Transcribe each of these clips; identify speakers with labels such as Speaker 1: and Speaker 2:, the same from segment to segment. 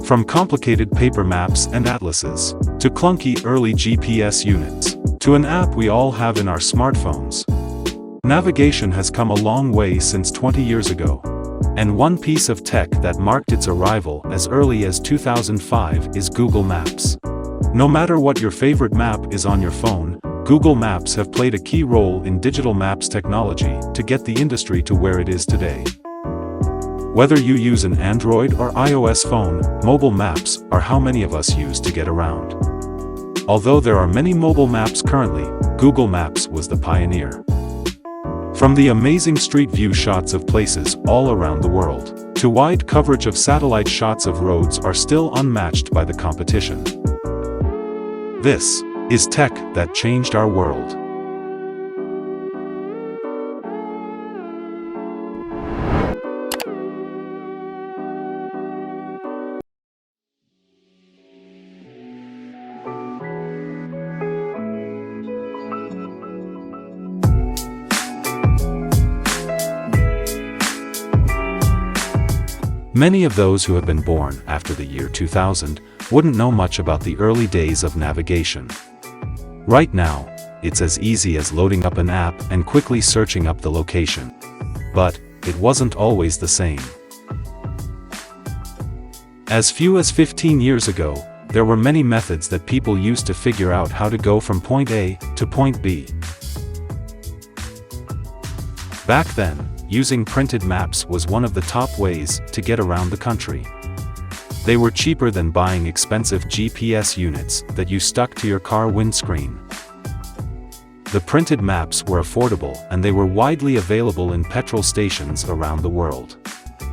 Speaker 1: From complicated paper maps and atlases, to clunky early GPS units, to an app we all have in our smartphones. Navigation has come a long way since 20 years ago. And one piece of tech that marked its arrival as early as 2005 is Google Maps. No matter what your favorite map is on your phone, Google Maps have played a key role in digital maps technology to get the industry to where it is today. Whether you use an Android or iOS phone, mobile maps are how many of us use to get around. Although there are many mobile maps currently, Google Maps was the pioneer. From the amazing street view shots of places all around the world, to wide coverage of satellite shots of roads are still unmatched by the competition. This is tech that changed our world. Many of those who have been born after the year 2000 wouldn't know much about the early days of navigation. Right now, it's as easy as loading up an app and quickly searching up the location. But it wasn't always the same. As few as 15 years ago, there were many methods that people used to figure out how to go from point A to point B. Back then, using printed maps was one of the top ways to get around the country. They were cheaper than buying expensive GPS units that you stuck to your car windscreen. The printed maps were affordable and they were widely available in petrol stations around the world.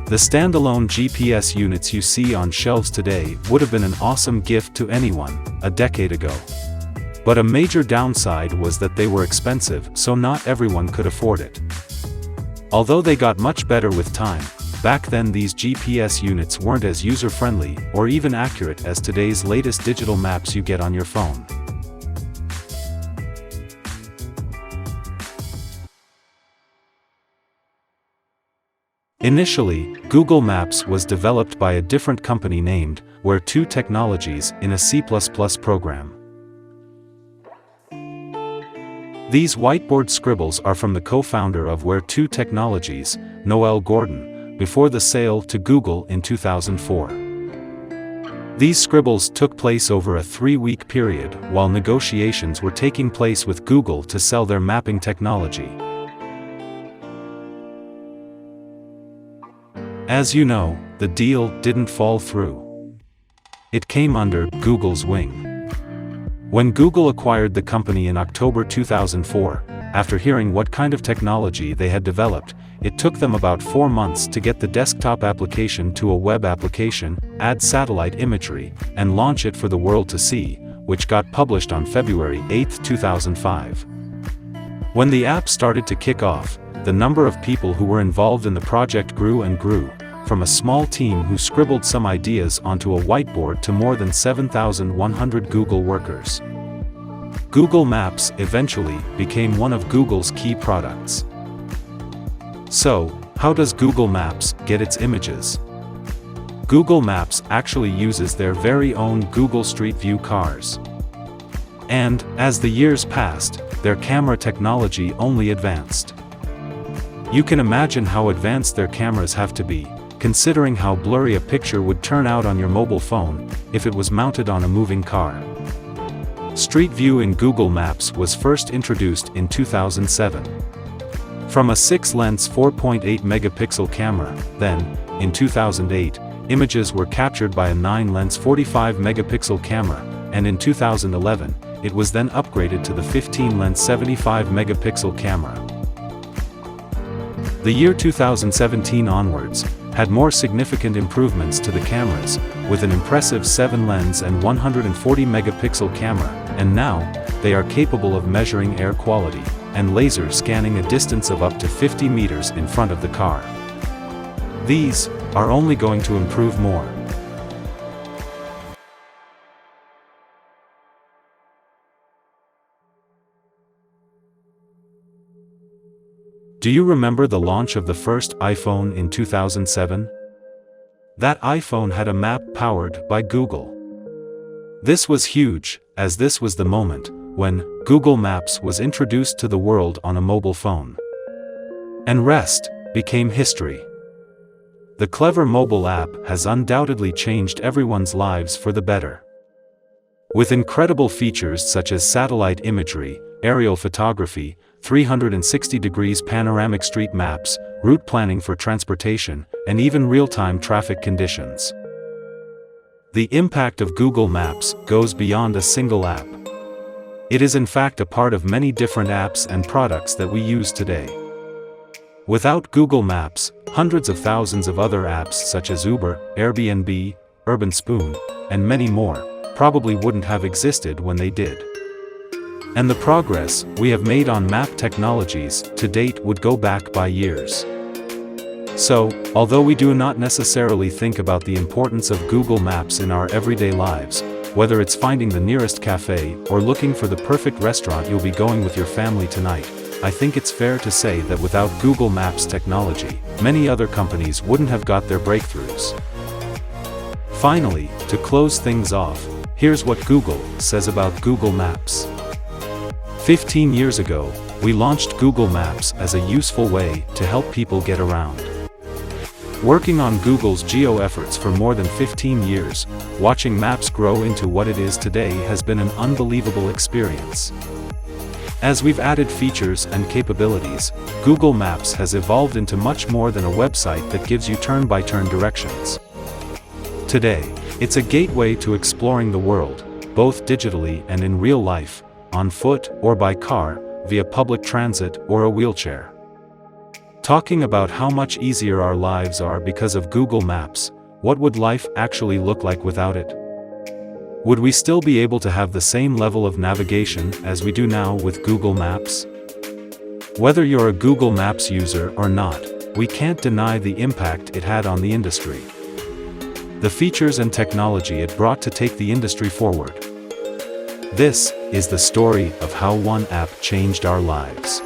Speaker 1: The standalone GPS units you see on shelves today would have been an awesome gift to anyone a decade ago. But a major downside was that they were expensive, so not everyone could afford it. Although they got much better with time, back then these GPS units weren't as user-friendly or even accurate as today's latest digital maps you get on your phone. Initially, Google Maps was developed by a different company named Where2 Technologies in a C++ program. These whiteboard scribbles are from the co-founder of Where2 Technologies, Noel Gordon, before the sale to Google in 2004. These scribbles took place over a 3-week period while negotiations were taking place with Google to sell their mapping technology. As you know, the deal didn't fall through. It came under Google's wing. When Google acquired the company in October 2004, after hearing what kind of technology they had developed, it took them about 4 months to get the desktop application to a web application, add satellite imagery, and launch it for the world to see, which got published on February 8, 2005. When the app started to kick off, the number of people who were involved in the project grew and grew, from a small team who scribbled some ideas onto a whiteboard to more than 7,100 Google workers. Google Maps eventually became one of Google's key products. So, how does Google Maps get its images? Google Maps actually uses their very own Google Street View cars. And, as the years passed, their camera technology only advanced. You can imagine how advanced their cameras have to be, considering how blurry a picture would turn out on your mobile phone if it was mounted on a moving car. Street View in Google Maps was first introduced in 2007. From a 6-lens 4.8 megapixel camera, then, in 2008, images were captured by a 9-lens 45 megapixel camera, and in 2011, it was then upgraded to the 15-lens 75 megapixel camera. The year 2017 onwards had more significant improvements to the cameras, with an impressive 7-lens and 140 megapixel camera, and now, they are capable of measuring air quality, and laser scanning a distance of up to 50 meters in front of the car. These are only going to improve more. Do you remember the launch of the first iPhone in 2007? That iPhone had a map powered by Google. This was huge, as this was the moment when Google Maps was introduced to the world on a mobile phone. And rest became history. The clever mobile app has undoubtedly changed everyone's lives for the better. With incredible features such as satellite imagery, aerial photography, 360 degrees panoramic street maps, route planning for transportation, and even real-time traffic conditions. The impact of Google Maps goes beyond a single app. It is in fact a part of many different apps and products that we use today. Without Google Maps, hundreds of thousands of other apps such as Uber, Airbnb, Urban Spoon, and many more, probably wouldn't have existed when they did. And the progress we have made on map technologies to date would go back by years. So, although we do not necessarily think about the importance of Google Maps in our everyday lives, whether it's finding the nearest cafe or looking for the perfect restaurant you'll be going with your family tonight, I think it's fair to say that without Google Maps technology, many other companies wouldn't have got their breakthroughs. Finally, to close things off, here's what Google says about Google Maps. 15 years ago, we launched Google Maps as a useful way to help people get around. Working on Google's geo efforts for more than 15 years, watching Maps grow into what it is today has been an unbelievable experience. As we've added features and capabilities, Google Maps has evolved into much more than a website that gives you turn-by-turn directions. Today, it's a gateway to exploring the world, both digitally and in real life, on foot or by car, via public transit or a wheelchair. Talking about how much easier our lives are because of Google Maps, what would life actually look like without it? Would we still be able to have the same level of navigation as we do now with Google Maps? Whether you're a Google Maps user or not, we can't deny the impact it had on the industry. The features and technology it brought to take the industry forward. This is the story of how one app changed our lives.